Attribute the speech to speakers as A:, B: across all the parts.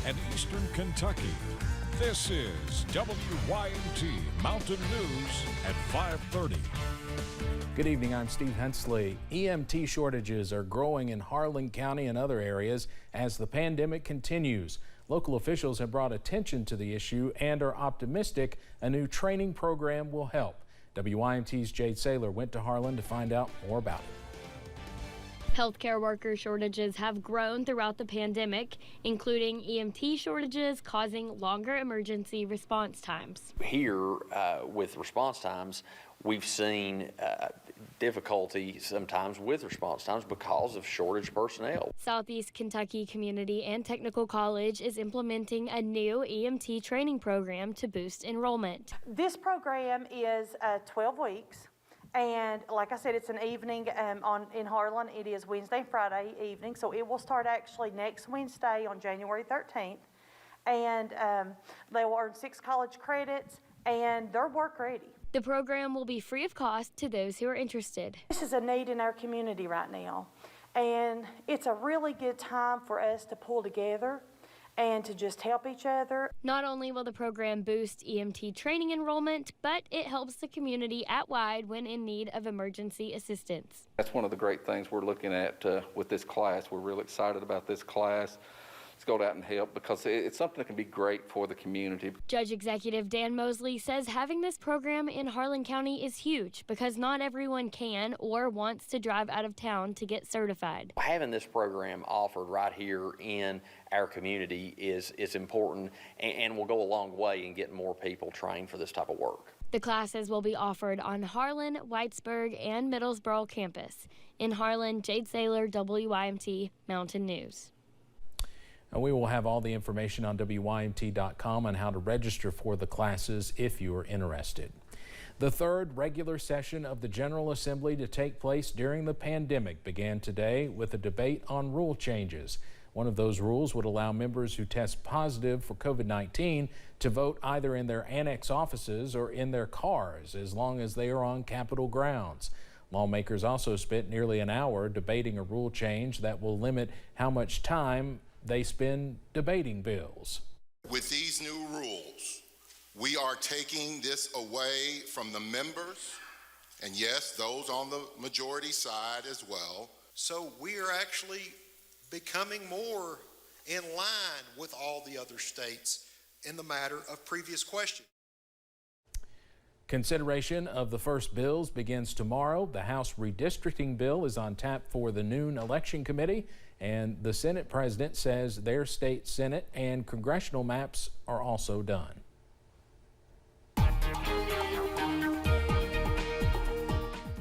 A: and Eastern Kentucky. This is WYMT Mountain News at 5:30.
B: Good evening, I'm Steve Hensley. EMT shortages are growing in Harlan County and other areas as the pandemic continues. Local officials have brought attention to the issue and are optimistic a new training program will help. WYMT's Jade Saylor went to Harlan to find out more about it.
C: Healthcare worker shortages have grown throughout the pandemic, including EMT shortages causing longer emergency response times.
D: Here, with response times, we've seen difficulty sometimes with response times because of shortage of personnel. Southeast
C: Kentucky Community and Technical College is implementing a new EMT training program to boost enrollment.
E: This program is 12 weeks. And like I said, it's an evening in Harlan. It is Wednesday and Friday evening, so it will start actually next Wednesday on January 13th. And they will earn 6 college credits, and they're work ready.
C: The program will be free of cost to those who are interested.
E: This is a need in our community right now, and it's a really good time for us to pull together and to just help each other.
C: Not only will the program boost EMT training enrollment, but it helps the community at wide when in need of emergency assistance.
F: That's one of the great things we're looking at with this class. We're really excited about this class. Let's go out and help because it's something that can be great for the community.
C: Judge Executive Dan Mosley says having this program in Harlan County is huge because not everyone can or wants to drive out of town to get certified.
D: Having this program offered right here in our community is important and will go a long way in getting more people trained for this type of work.
C: The classes will be offered on Harlan, Whitesburg, and Middlesboro campus. In Harlan, Jade Saylor, WYMT Mountain News.
B: And we will have all the information on WYMT.com on how to register for the classes if you are interested. The third regular session of the General Assembly to take place during the pandemic began today with a debate on rule changes. One of those rules would allow members who test positive for COVID-19 to vote either in their annex offices or in their cars as long as they are on Capitol grounds. Lawmakers also spent nearly an hour debating a rule change that will limit how much time they spend debating bills.
G: With these new rules, we are taking this away from the members, and yes, those on the majority side as well.
H: So we are actually becoming more in line with all the other states in the matter of previous question.
B: Consideration of the first bills begins tomorrow. The House redistricting bill is on tap for the noon election committee, and the Senate president says their state Senate and congressional maps are also done.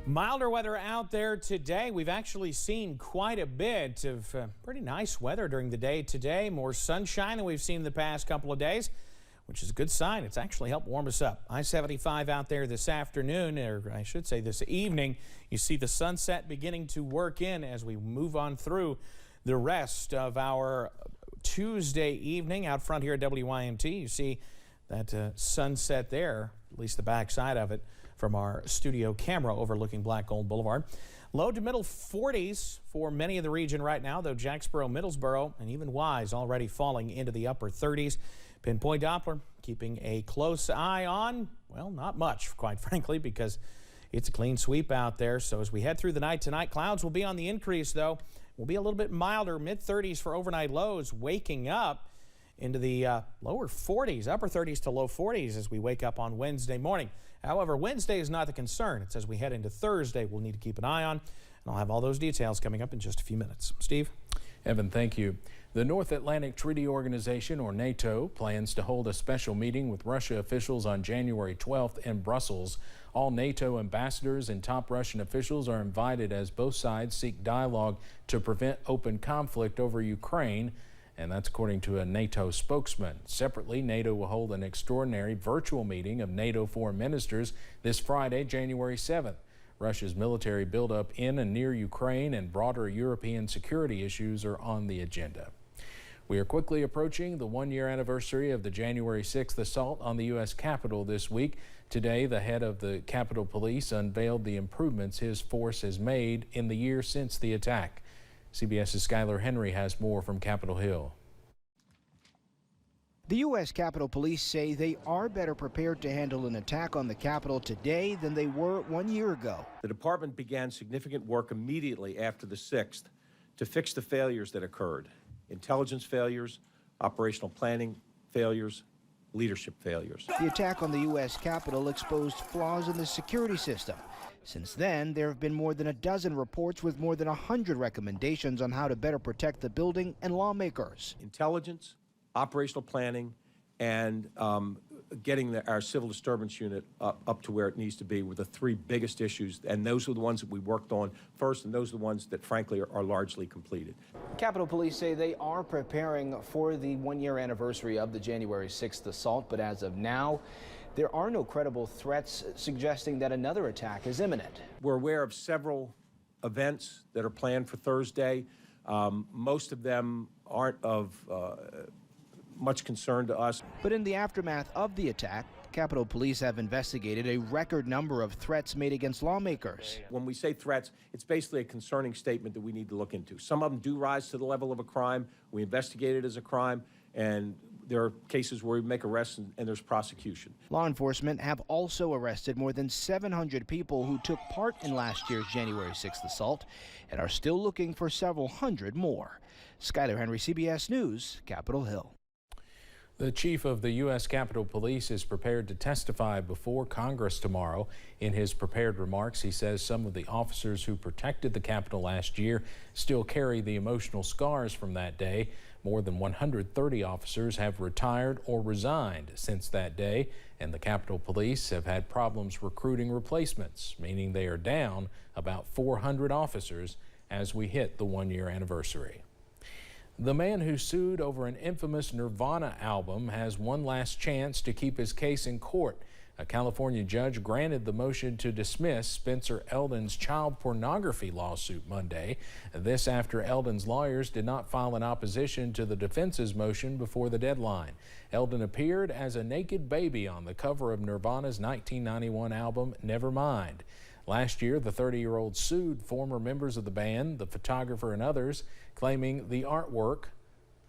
I: Milder weather out there today. We've actually seen quite a bit of pretty nice weather during the day today. More sunshine than we've seen in the past couple of days, which is a good sign. It's actually helped warm us up. I-75 out there this afternoon, or I should say this evening. You see the sunset beginning to work in as we move on through the rest of our Tuesday evening. Out front here at WYMT, you see that sunset there, at least the back side of it, from our studio camera overlooking Black Gold Boulevard. Low to middle 40s for many of the region right now, though Jacksboro, Middlesboro, and even Wise already falling into the upper 30s. Pinpoint Doppler keeping a close eye on, well, not much, quite frankly, because it's a clean sweep out there. So as we head through the night tonight, clouds will be on the increase, though. Will be a little bit milder, mid-30s for overnight lows, waking up into the lower 40s, upper 30s to low 40s as we wake up on Wednesday morning. However, Wednesday is not the concern. It's as we head into Thursday we'll need to keep an eye on, and I'll have all those details coming up in just a few minutes. Steve?
B: Evan, thank you. The North Atlantic Treaty Organization, or NATO, plans to hold a special meeting with Russia officials on January 12th in Brussels. All NATO ambassadors and top Russian officials are invited as both sides seek dialogue to prevent open conflict over Ukraine, and that's according to a NATO spokesman. Separately, NATO will hold an extraordinary virtual meeting of NATO foreign ministers this Friday, January 7th. Russia's military buildup in and near Ukraine and broader European security issues are on the agenda. We are quickly approaching the one-year anniversary of the January 6th assault on the U.S. Capitol this week. Today, the head of the Capitol Police unveiled the improvements his force has made in the year since the attack. CBS's Skylar Henry has more from Capitol Hill.
J: The U.S. Capitol Police say they are better prepared to handle an attack on the Capitol today than they were 1 year ago.
K: The department began significant work immediately after the 6th to fix the failures that occurred: intelligence failures, operational planning failures, leadership failures.
J: The attack on the U.S. Capitol exposed flaws in the security system. Since then, there have been more than a dozen reports with more than 100 recommendations on how to better protect the building and lawmakers.
K: Intelligence, operational planning, and getting our civil disturbance unit up to where it needs to be were the three biggest issues, and those are the ones that we worked on first, and those are the ones that, frankly, are largely completed.
J: Capitol Police say they are preparing for the 1-year anniversary of the January 6th assault, but as of now, there are no credible threats suggesting that another attack is imminent.
K: We're aware of several events that are planned for Thursday. Most of them aren't of much concern to us.
J: But in the aftermath of the attack, Capitol Police have investigated a record number of threats made against lawmakers.
K: When we say threats, it's basically a concerning statement that we need to look into. Some of them do rise to the level of a crime. We investigate it as a crime, and there are cases where we make arrests and there's prosecution.
J: Law enforcement have also arrested more than 700 people who took part in last year's January 6th assault and are still looking for several hundred more. Skyler Henry, CBS News, Capitol Hill.
B: The chief of the U.S. Capitol Police is prepared to testify before Congress tomorrow. In his prepared remarks, he says some of the officers who protected the Capitol last year still carry the emotional scars from that day. More than 130 officers have retired or resigned since that day, and the Capitol Police have had problems recruiting replacements, meaning they are down about 400 officers as we hit the 1-year anniversary. The man who sued over an infamous Nirvana album has one last chance to keep his case in court. A California judge granted the motion to dismiss Spencer Eldon's child pornography lawsuit Monday. This after Eldon's lawyers did not file an opposition to the defense's motion before the deadline. Eldon appeared as a naked baby on the cover of Nirvana's 1991 album Nevermind. Last year, the 30-year-old sued former members of the band, the photographer, and others, claiming the artwork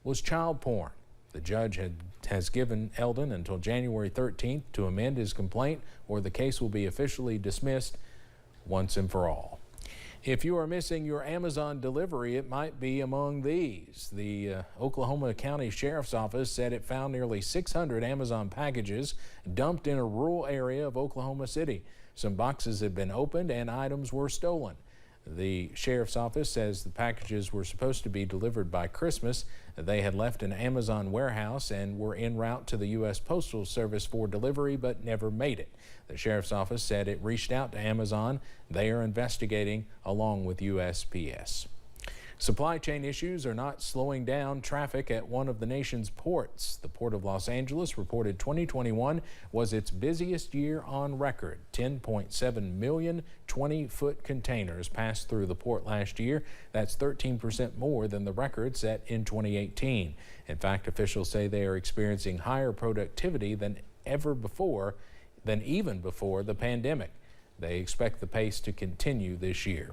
B: was child porn. The judge has given Eldon until January 13th to amend his complaint, or the case will be officially dismissed once and for all. If you are missing your Amazon delivery, it might be among these. The Oklahoma County Sheriff's Office said it found nearly 600 Amazon packages dumped in a rural area of Oklahoma City. Some boxes had been opened and items were stolen. The Sheriff's Office says the packages were supposed to be delivered by Christmas. They had left an Amazon warehouse and were en route to the U.S. Postal Service for delivery, but never made it. The Sheriff's Office said it reached out to Amazon. They are investigating along with USPS. Supply chain issues are not slowing down traffic at one of the nation's ports. The Port of Los Angeles reported 2021 was its busiest year on record. 10.7 million 20-foot containers passed through the port last year. That's 13% more than the record set in 2018. In fact, officials say they are experiencing higher productivity than even before the pandemic. They expect the pace to continue this year.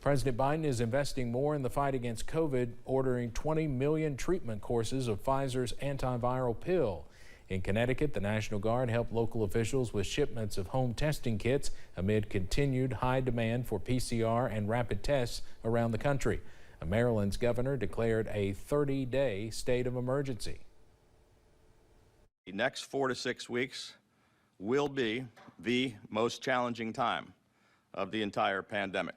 B: President Biden is investing more in the fight against COVID, ordering 20 million treatment courses of Pfizer's antiviral pill. In Connecticut, the National Guard helped local officials with shipments of home testing kits amid continued high demand for PCR and rapid tests around the country. Maryland's governor declared a 30-day state of emergency.
L: The next 4 to 6 weeks will be the most challenging time of the entire pandemic.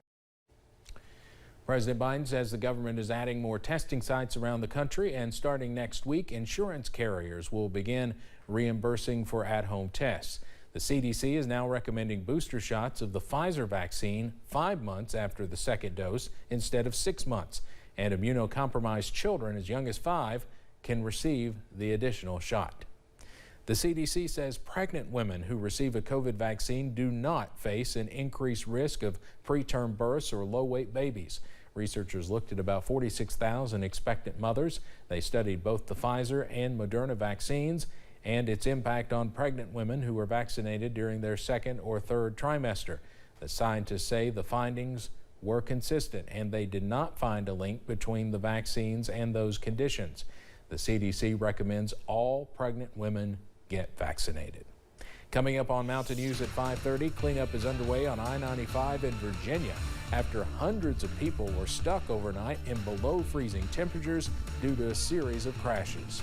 B: President Biden says the government is adding more testing sites around the country, and starting next week, insurance carriers will begin reimbursing for at-home tests. The CDC is now recommending booster shots of the Pfizer vaccine 5 months after the second dose instead of 6 months, and immunocompromised children as young as 5 can receive the additional shot. The CDC says pregnant women who receive a COVID vaccine do not face an increased risk of preterm births or low-weight babies. Researchers looked at about 46,000 expectant mothers. They studied both the Pfizer and Moderna vaccines and its impact on pregnant women who were vaccinated during their second or third trimester. The scientists say the findings were consistent and they did not find a link between the vaccines and those conditions. The CDC recommends all pregnant women get vaccinated. Coming up on Mountain News at 5:30, cleanup is underway on I-95 in Virginia after hundreds of people were stuck overnight in below freezing temperatures due to a series of crashes.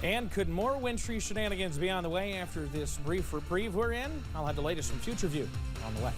I: And could more wintry shenanigans be on the way after this brief reprieve we're in? I'll have the latest from Future View on the way.